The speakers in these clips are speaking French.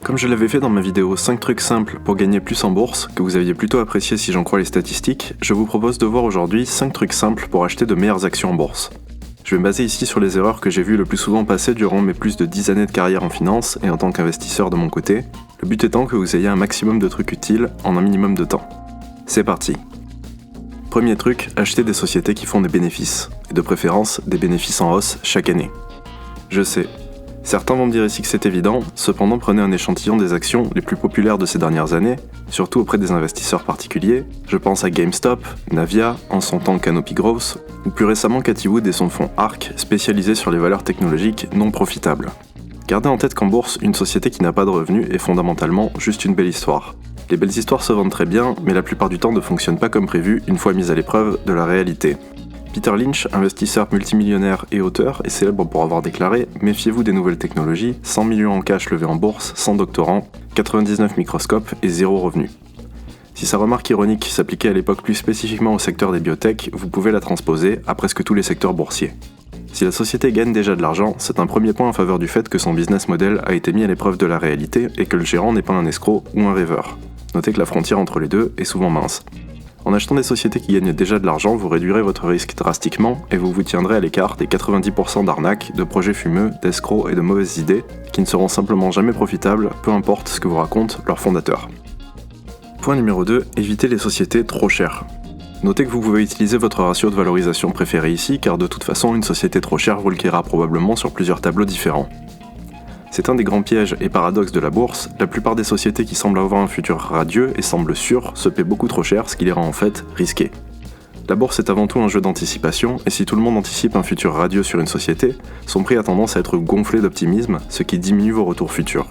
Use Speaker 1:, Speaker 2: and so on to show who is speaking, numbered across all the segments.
Speaker 1: Comme je l'avais fait dans ma vidéo 5 trucs simples pour gagner plus en bourse, que vous aviez plutôt apprécié si j'en crois les statistiques, je vous propose de voir aujourd'hui 5 trucs simples pour acheter de meilleures actions en bourse. Je vais me baser ici sur les erreurs que j'ai vues le plus souvent passer durant mes plus de 10 années de carrière en finance et en tant qu'investisseur de mon côté, le but étant que vous ayez un maximum de trucs utiles en un minimum de temps. C'est parti. Premier truc, acheter des sociétés qui font des bénéfices, et de préférence des bénéfices en hausse chaque année. Je sais, certains vont me dire ici que c'est évident, cependant prenez un échantillon des actions les plus populaires de ces dernières années, surtout auprès des investisseurs particuliers, je pense à GameStop, Navia, en son temps Canopy Growth, ou plus récemment Cathie Wood et son fonds ARK, spécialisé sur les valeurs technologiques non profitables. Gardez en tête qu'en bourse, une société qui n'a pas de revenus est fondamentalement juste une belle histoire. Les belles histoires se vendent très bien, mais la plupart du temps ne fonctionnent pas comme prévu une fois mises à l'épreuve de la réalité. Peter Lynch, investisseur multimillionnaire et auteur, est célèbre pour avoir déclaré « Méfiez-vous des nouvelles technologies, 100 millions en cash levés en bourse, 100 doctorants, 99 microscopes et 0 revenu ». Si sa remarque ironique s'appliquait à l'époque plus spécifiquement au secteur des biotech, vous pouvez la transposer à presque tous les secteurs boursiers. Si la société gagne déjà de l'argent, c'est un premier point en faveur du fait que son business model a été mis à l'épreuve de la réalité et que le gérant n'est pas un escroc ou un rêveur. Notez que la frontière entre les deux est souvent mince. En achetant des sociétés qui gagnent déjà de l'argent, vous réduirez votre risque drastiquement et vous vous tiendrez à l'écart des 90% d'arnaques, de projets fumeux, d'escrocs et de mauvaises idées qui ne seront simplement jamais profitables, peu importe ce que vous raconte leur fondateur. Point numéro 2, évitez les sociétés trop chères. Notez que vous pouvez utiliser votre ratio de valorisation préféré ici car de toute façon une société trop chère vous le créera probablement sur plusieurs tableaux différents. C'est un des grands pièges et paradoxes de la bourse, la plupart des sociétés qui semblent avoir un futur radieux et semblent sûres se paient beaucoup trop cher, ce qui les rend en fait risquées. La bourse est avant tout un jeu d'anticipation, et si tout le monde anticipe un futur radieux sur une société, son prix a tendance à être gonflé d'optimisme, ce qui diminue vos retours futurs.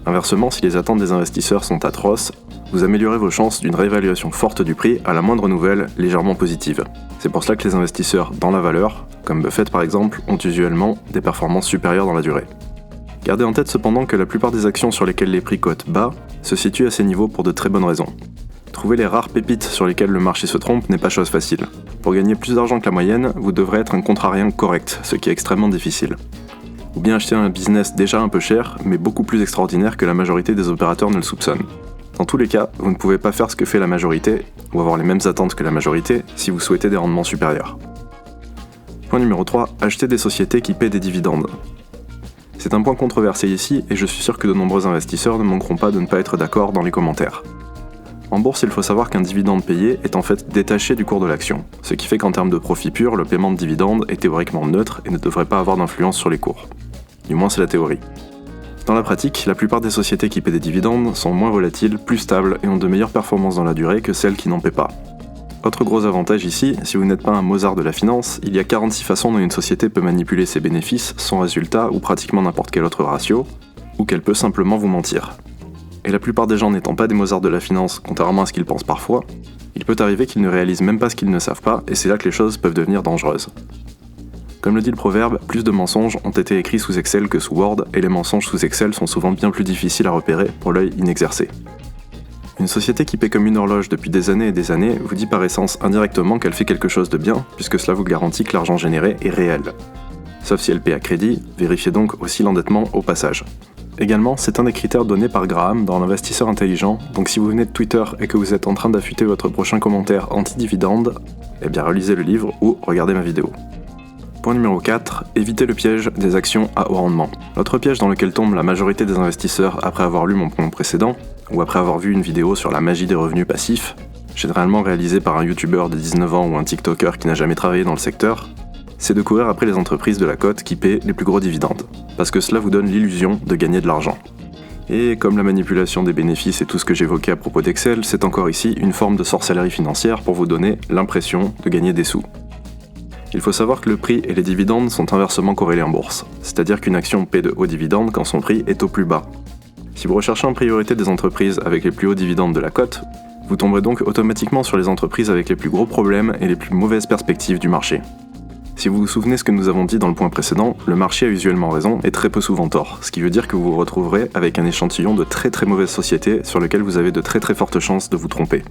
Speaker 1: Inversement, si les attentes des investisseurs sont atroces, vous améliorez vos chances d'une réévaluation forte du prix à la moindre nouvelle légèrement positive. C'est pour cela que les investisseurs dans la valeur, comme Buffett par exemple, ont usuellement des performances supérieures dans la durée. Gardez en tête cependant que la plupart des actions sur lesquelles les prix cotent bas se situent à ces niveaux pour de très bonnes raisons. Trouver les rares pépites sur lesquelles le marché se trompe n'est pas chose facile. Pour gagner plus d'argent que la moyenne, vous devrez être un contrariant correct, ce qui est extrêmement difficile. Ou bien acheter un business déjà un peu cher, mais beaucoup plus extraordinaire que la majorité des opérateurs ne le soupçonnent. Dans tous les cas, vous ne pouvez pas faire ce que fait la majorité, ou avoir les mêmes attentes que la majorité, si vous souhaitez des rendements supérieurs. Point numéro 3, acheter des sociétés qui paient des dividendes. C'est un point controversé ici, et je suis sûr que de nombreux investisseurs ne manqueront pas de ne pas être d'accord dans les commentaires. En bourse, il faut savoir qu'un dividende payé est en fait détaché du cours de l'action, ce qui fait qu'en termes de profit pur, le paiement de dividende est théoriquement neutre et ne devrait pas avoir d'influence sur les cours. Du moins c'est la théorie. Dans la pratique, la plupart des sociétés qui paient des dividendes sont moins volatiles, plus stables et ont de meilleures performances dans la durée que celles qui n'en paient pas. Autre gros avantage ici, si vous n'êtes pas un Mozart de la finance, il y a 46 façons dont une société peut manipuler ses bénéfices, son résultat ou pratiquement n'importe quel autre ratio, ou qu'elle peut simplement vous mentir. Et la plupart des gens n'étant pas des Mozarts de la finance, contrairement à ce qu'ils pensent parfois, il peut arriver qu'ils ne réalisent même pas ce qu'ils ne savent pas, et c'est là que les choses peuvent devenir dangereuses. Comme le dit le proverbe, plus de mensonges ont été écrits sous Excel que sous Word, et les mensonges sous Excel sont souvent bien plus difficiles à repérer pour l'œil inexercé. Une société qui paie comme une horloge depuis des années et des années vous dit par essence indirectement qu'elle fait quelque chose de bien, puisque cela vous garantit que l'argent généré est réel. Sauf si elle paie à crédit, vérifiez donc aussi l'endettement au passage. Également, c'est un des critères donnés par Graham dans l'investisseur intelligent, donc si vous venez de Twitter et que vous êtes en train d'affûter votre prochain commentaire anti-dividende, eh bien relisez le livre ou regardez ma vidéo. Point numéro 4, évitez le piège des actions à haut rendement. L'autre piège dans lequel tombe la majorité des investisseurs après avoir lu mon point précédent, ou après avoir vu une vidéo sur la magie des revenus passifs, généralement réalisée par un youtubeur de 19 ans ou un tiktoker qui n'a jamais travaillé dans le secteur, c'est de courir après les entreprises de la cote qui paient les plus gros dividendes, parce que cela vous donne l'illusion de gagner de l'argent. Et comme la manipulation des bénéfices et tout ce que j'évoquais à propos d'Excel, c'est encore ici une forme de sorcellerie financière pour vous donner l'impression de gagner des sous. Il faut savoir que le prix et les dividendes sont inversement corrélés en bourse, c'est-à-dire qu'une action paie de hauts dividendes quand son prix est au plus bas. Si vous recherchez en priorité des entreprises avec les plus hauts dividendes de la cote, vous tomberez donc automatiquement sur les entreprises avec les plus gros problèmes et les plus mauvaises perspectives du marché. Si vous vous souvenez ce que nous avons dit dans le point précédent, le marché a usuellement raison et très peu souvent tort, ce qui veut dire que vous vous retrouverez avec un échantillon de très très mauvaises sociétés sur lequel vous avez de très très fortes chances de vous tromper.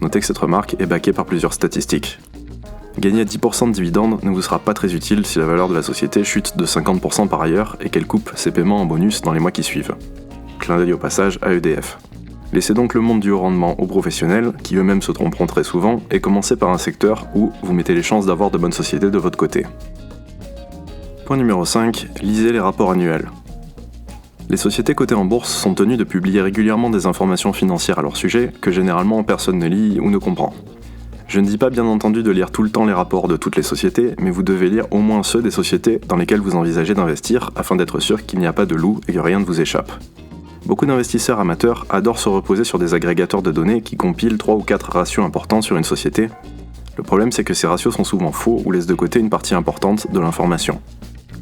Speaker 1: Notez que cette remarque est backée par plusieurs statistiques. Gagner 10% de dividendes ne vous sera pas très utile si la valeur de la société chute de 50% par ailleurs et qu'elle coupe ses paiements en bonus dans les mois qui suivent. clin d'œil au passage à EDF. Laissez donc le monde du haut rendement aux professionnels, qui eux-mêmes se tromperont très souvent, et commencez par un secteur où vous mettez les chances d'avoir de bonnes sociétés de votre côté. Point numéro 5, lisez les rapports annuels. Les sociétés cotées en bourse sont tenues de publier régulièrement des informations financières à leur sujet que généralement personne ne lit ou ne comprend. Je ne dis pas bien entendu de lire tout le temps les rapports de toutes les sociétés, mais vous devez lire au moins ceux des sociétés dans lesquelles vous envisagez d'investir afin d'être sûr qu'il n'y a pas de loup et que rien ne vous échappe. Beaucoup d'investisseurs amateurs adorent se reposer sur des agrégateurs de données qui compilent 3 ou 4 ratios importants sur une société. Le problème c'est que ces ratios sont souvent faux ou laissent de côté une partie importante de l'information.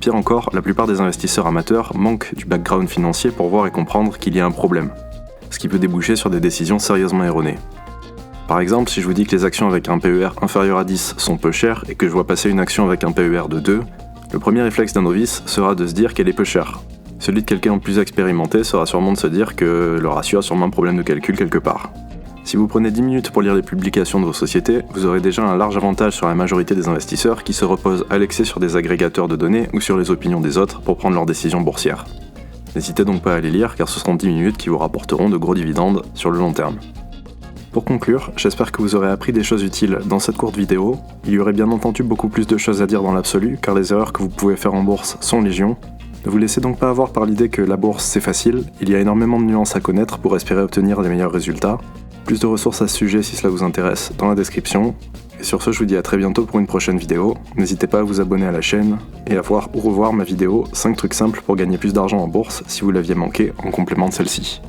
Speaker 1: Pire encore, la plupart des investisseurs amateurs manquent du background financier pour voir et comprendre qu'il y a un problème, ce qui peut déboucher sur des décisions sérieusement erronées. Par exemple, si je vous dis que les actions avec un PER inférieur à 10 sont peu chères et que je vois passer une action avec un PER de 2, le premier réflexe d'un novice sera de se dire qu'elle est peu chère. Celui de quelqu'un de plus expérimenté sera sûrement de se dire que le ratio a sûrement un problème de calcul quelque part. Si vous prenez 10 minutes pour lire les publications de vos sociétés, vous aurez déjà un large avantage sur la majorité des investisseurs qui se reposent à l'excès sur des agrégateurs de données ou sur les opinions des autres pour prendre leurs décisions boursières. N'hésitez donc pas à les lire car ce seront 10 minutes qui vous rapporteront de gros dividendes sur le long terme. Pour conclure, j'espère que vous aurez appris des choses utiles dans cette courte vidéo. Il y aurait bien entendu beaucoup plus de choses à dire dans l'absolu car les erreurs que vous pouvez faire en bourse sont légion. Ne vous laissez donc pas avoir par l'idée que la bourse c'est facile, il y a énormément de nuances à connaître pour espérer obtenir les meilleurs résultats. Plus de ressources à ce sujet si cela vous intéresse dans la description. Et sur ce, je vous dis à très bientôt pour une prochaine vidéo. N'hésitez pas à vous abonner à la chaîne et à voir ou revoir ma vidéo 5 trucs simples pour gagner plus d'argent en bourse si vous l'aviez manqué en complément de celle-ci.